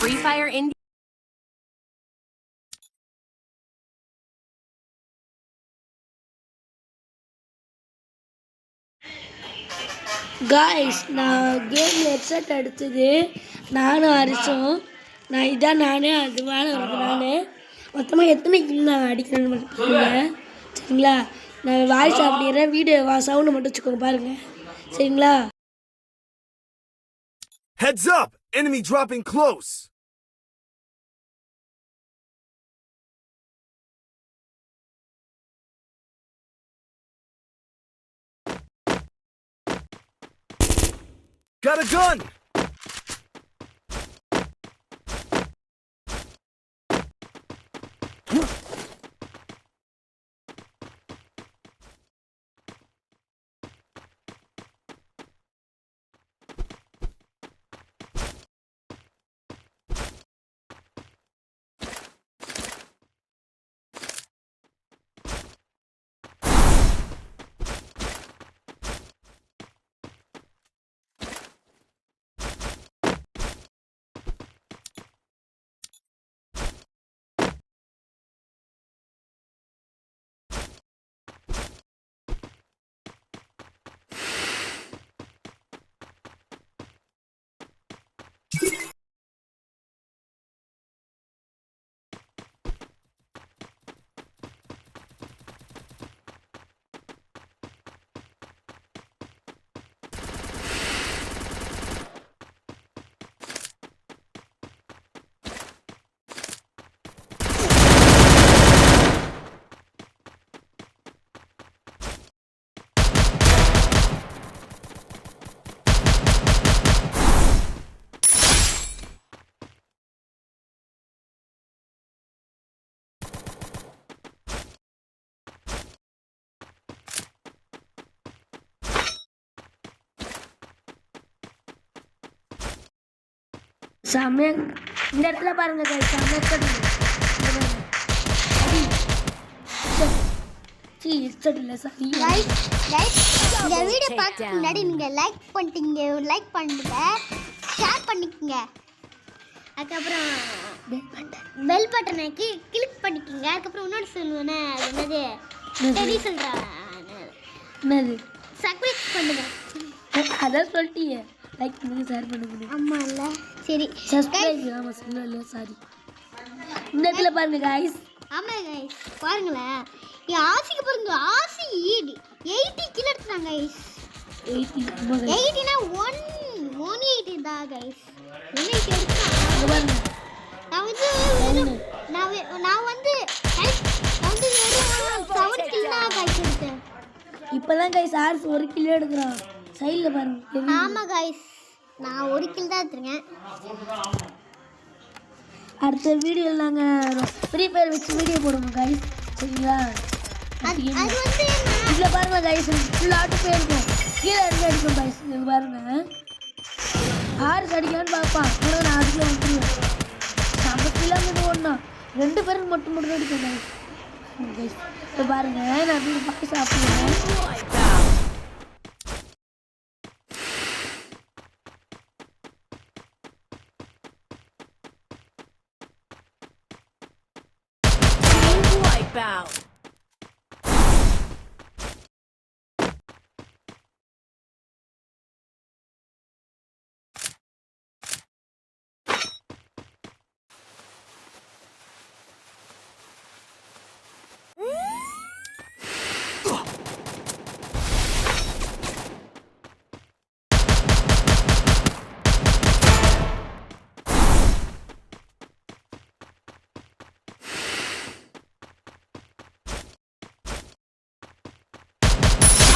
Free Fire India. Guys, நான் game headset அடிச்சது நானும் அரிசும். நான் இதான் நானே அது மேலே இருக்கு நானே. மொத்தமாக எத்தனை கில் நான் அடிக்கிறேன்னு மட்டும் பாருங்க. சரிங்களா? நான் வாய்ஸ் அப்படிங்கிறேன், வீடியோ சவுண்டு மட்டும் வச்சுக்கோங்க பாருங்க. சரிங்களா? Heads up! Enemy dropping close! Got a gun! செம்மையா இந்த இடத்துல பாருங்க guys, செம்மையா இருக்குது. ஹெட்செட் இல்லை சாரி. இந்த வீடியோ பார்க்க முன்னாடி நீங்கள் லைக் பண்ணுங்க, ஷேர் பண்ணிக்கோங்க, அதுக்கப்புறம் பெல் பட்டனை கிளிக் பண்ணிக்கோங்க. அதுக்கப்புறம் இன்னொரு சொல்லுவேன்னா அது என்னது தெரிய சொல்கிறேன், என்னது சப்ஸ்கிரைப் பண்ணுங்க. அதான் சொல்லிட்டீங்க, லைக் பண்ணுங்க, ஷேர் பண்ணுங்க. ஆமாம் இல்லை சரி சப்ஸ்கிரைப் ஆமாம் சொல்லல இல்லையா சாரி. இந்த இடத்துல பாருங்க guys. ஆமாம் கைஸ் பாருங்களேன், என் ஆசைக்கு பாருங்க, ஆசி 80 கிலோ எடுத்துட்டாங்க கைஸ். 80னா 180 தான் கைஸ். 180 எடுத்துட்டாங்க. நான் வந்து 7 கிலோ தான் கைஸ் எடுத்தேன். இப்போதான் கைஸ் ஆர்ஸ் 1 கிலோ எடுக்கிறான். சைடில் பாருங்க. ஆமாம் கைஸ், நான் 1 கிலோ தான் எடுத்துருக்கேன். அடுத்த வீடியோவில் நாங்கள் ஃப்ரீ ஃபயர் வச்சு வீடியோ போடுவோம் கைஸ், சரிங்களா? அது வந்து இதில் பாருங்க கைஸ், ஃபுல் ஆட்டு போயிருக்கும், கீழே இருந்து அடிக்கும் கைஸ். இது பாருங்க, ஆறு அடிக்கலான்னு பார்ப்பான், ஆனால் நான் அதுக்குள்ள வந்துடுவேன். நம்ம கிலோமீட்டர் ஒன்றா 2 பேருக்கு மட்டும் அடிப்பேன் கைஸ். கைஸ் இப்போ பாருங்க, நான் வீடு பார்த்து சாப்பிடுவேன். Out.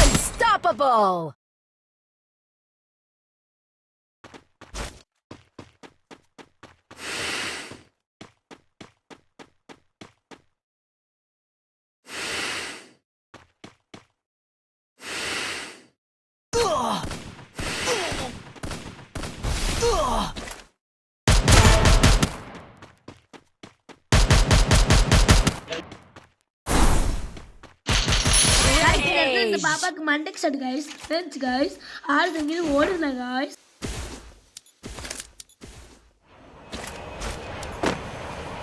Unstoppable! பாப்பாக்கு மண்டெக்ஸ் அட் guys. Friends guys, ஆறு தங்கிட்டு ஓடுங்க guys.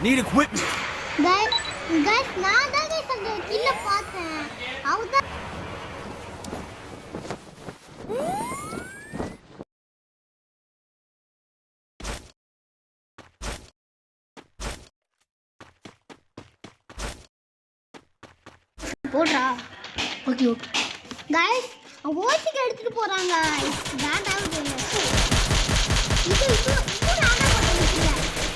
Need equipment. guys நான் தான் guys அந்த கில்ல பார்த்தேன். அவதான் போடுறா. ஓகே ஓகே guys ஓசிக்கு எடுத்துட்டு போறாங்க. வேண்டாம் இது ஆனா போட்டுருக்கீங்க.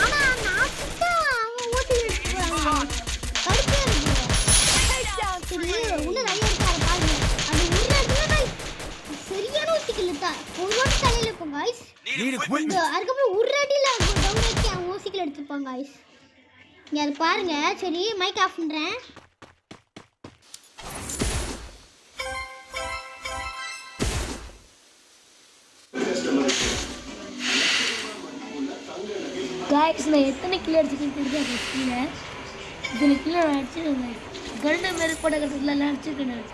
ஆனா நான் சுத்தா அவங்க ஓசிக்கு எடுத்துட்டு போறாங்க. கடுப்பா இருக்கு. சரி உள்ள நிறைய இருக்காரு பாருங்க. அது உள்ள சரியான ஓசிக்கு இல்ல. ஒரு வாட்டி தலையில இருக்கும் guys. Need equipment. அதுக்கப்புறம் ஒரு அடியில டவுன் வச்சு அவங்க ஓசிக்கு எடுத்துப்பாங்க guys. நீங்க அது பாருங்க. சரி மைக் ஆஃப் பண்றேன். காய்ஸ் நான் எத்தனை கிலோ அடிச்சுக்கிட்டு தெரியாது கீழே இத்தனை கிலோ நான் அடிச்சிருக்கேன் கருணை மாரி போட கட்டத்தில் அடிச்சிருக்கேன் நான்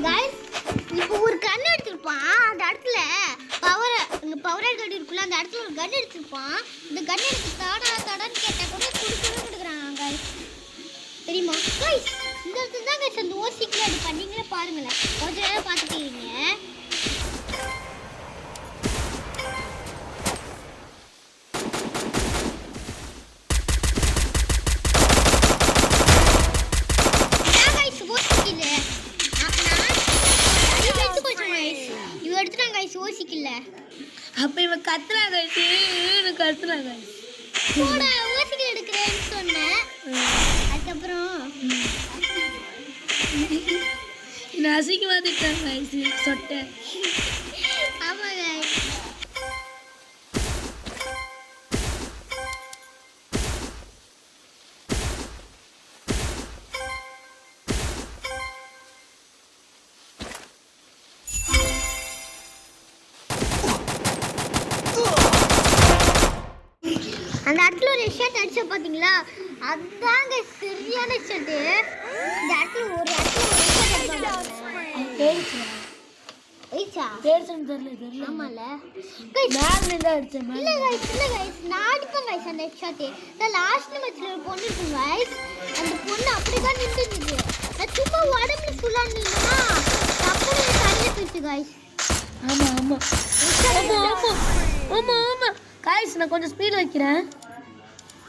गाइस இப்போ ஒரு கன் எடுத்துப்பான் அந்த இடத்துல பவர் கன் இருக்குல அந்த இடத்துல ஒரு கன் எடுத்துப்பான் இந்த கன் எடுத்து தாடான்னு கேட்டா கூட கொடுக்குறாங்க गाइस தெரியுமா गाइस இந்த இடத்துல தான் गाइस அந்த ஓசிக்குல அது பண்ணீங்களே பாருங்களே கொஞ்ச நேரம் பார்த்துட்டே இருங்க ஓசிக்கல அப்ப இவன் கத்துறாங்க கத்துறாங்க போட ஓசிக்கல எடுக்கிறேன்னு சொன்னேன் அதுக்கப்புறம் நான் அசிங்கமா திட்டாங்க சொட்டை ஆமா गाइस அந்த இடத்துல ஒரு ஷாட் அடிச்ச பாத்தீங்களா அதாங்க சரியான ஷாட் இந்த இடத்துல ஒரு ஷாட் அடிச்சாங்க ஏச்சா பேர்சன் தெரியல ஆமால நான் என்ன அடிச்சேன் இல்ல गाइस நான் அடிப்பேன் गाइस அந்த ஷாட் நான் லாஸ்ட் மேட்ச்ல ஒரு பொண்ணு இருக்கு गाइस அந்த பொண்ணு அப்படியே தான் நின்னுச்சு நான் சும்மா உடம்புல ஃபுல்லா நின்னா அப்படியே தள்ளி போச்சு गाइस ஆமா ஆமா ஆமா ஆமா காய்ஸ் நான் கொஞ்சம் ஸ்பீட் வைக்கிறேன்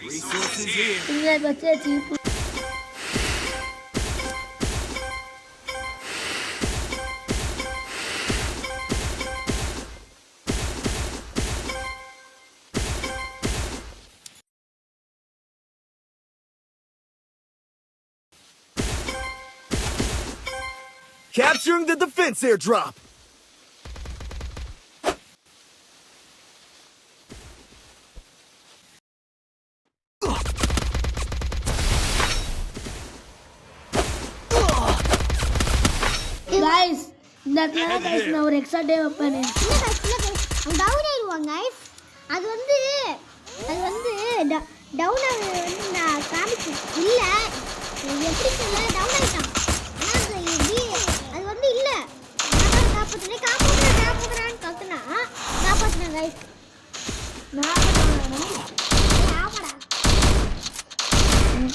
Resources here. இங்க வச்சாச்சு Capturing the defense airdrop. Guys இந்த இடத்துல गाइस நான் ஒரு எக்ஸ்ட்ரா டே வைப்பேன் இல்ல गाइस அவங்க டவுன் ஆயிடுவாங்க गाइस அது வந்து டவுன் ஆகுது வந்து நான் காமிச்சு இல்ல எப்படி சொல்ல டவுன் ஆயிட்டான் ஆனா அது வந்து இல்ல நான் காப்பாத்துறேன் கத்துனா காப்பாத்துறேன் गाइस ஆமாடா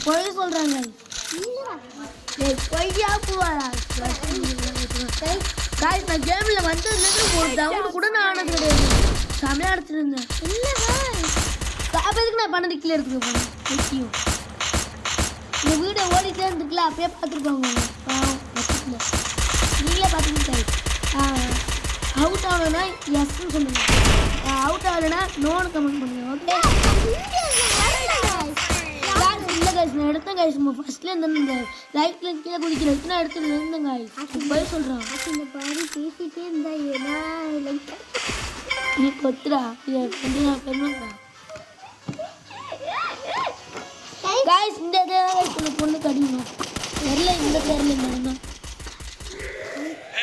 போய் சொல்றாங்க இல்லடா ஏய் போய்யா போவாடா गाइस நான் கேம்ல வந்ததுல இருந்து ஒரு டவுன் கூட நான் ஆனது கிடையாது சமையா அடிச்சிட்டு இருந்தேன் இல்ல गाइस காப்பதுக்கு நான் பண்ணது கீழ எடுத்துக்க போறேன் முக்கியம் இந்த வீடியோ ஓடிட்டே இருந்துக்கல அப்பயே பார்த்துருப்பாங்க பாவம் வச்சுக்கல நீங்களே பார்த்துக்கிட்டேன் அவுட் ஆகலைன்னா எஸ்ன்னு சொல்லுங்க அவுட் ஆகலைன்னா நோன்னு கமெண்ட் பண்ணுங்க ஓகே இல்லை கைஸ் நான் எடுத்தேன் கைஸ் ஃபர்ஸ்ட்ல இந்த லைட்ல கீழே குதிக்கிற நான் எடுத்துட்டு இருந்தேன் கைஸ் போய் சொல்றான் இந்த பாரு பேசிட்டே இருந்தா ஏன்னா லைக் நீ கொத்துறா நான் பண்ணுறா கைஸ் இந்த இடத்துல பொண்ணு கடிக்கணும் தெரியல இந்த தெரியல என்ன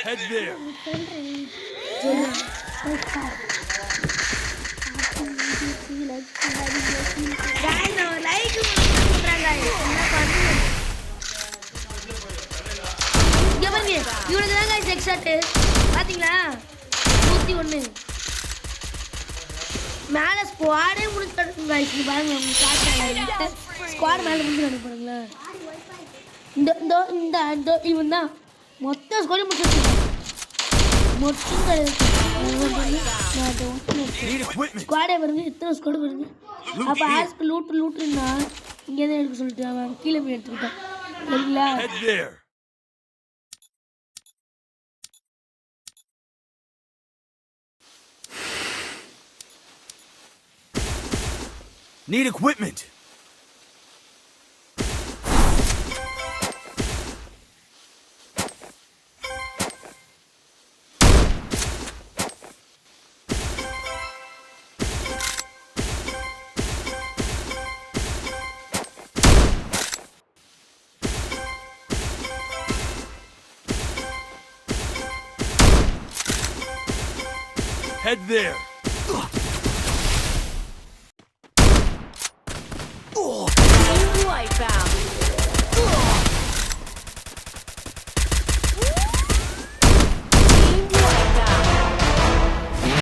Head there. ஹெட்ஷாட்டு பார்த்தீங்களா 101 மேலே ஸ்குவாடே முடிச்சு கிடக்குங்க இது பாருங்க உங்களுக்கு ஸ்குவாட் மேலே முடிச்சு கிடக்கு பாருங்களேன் இந்த இந்த இந்த இந்த இவன் தான் மொத்த ஸ்குவாடையும் முடிச்சு மொத்தம் Need equipment. ஸ்குவாடே வருங்க எத்தனை ஸ்குவாடு வருங்க அப்போ ஆஸ்க்கு லூட்டுன்னா இங்கே தான் எடுக்க சொல்லிட்டு அவன் கீழே போய் எடுத்துக்கிட்டான் சரிங்களா Head there. Need equipment. Head there. Team wipeout.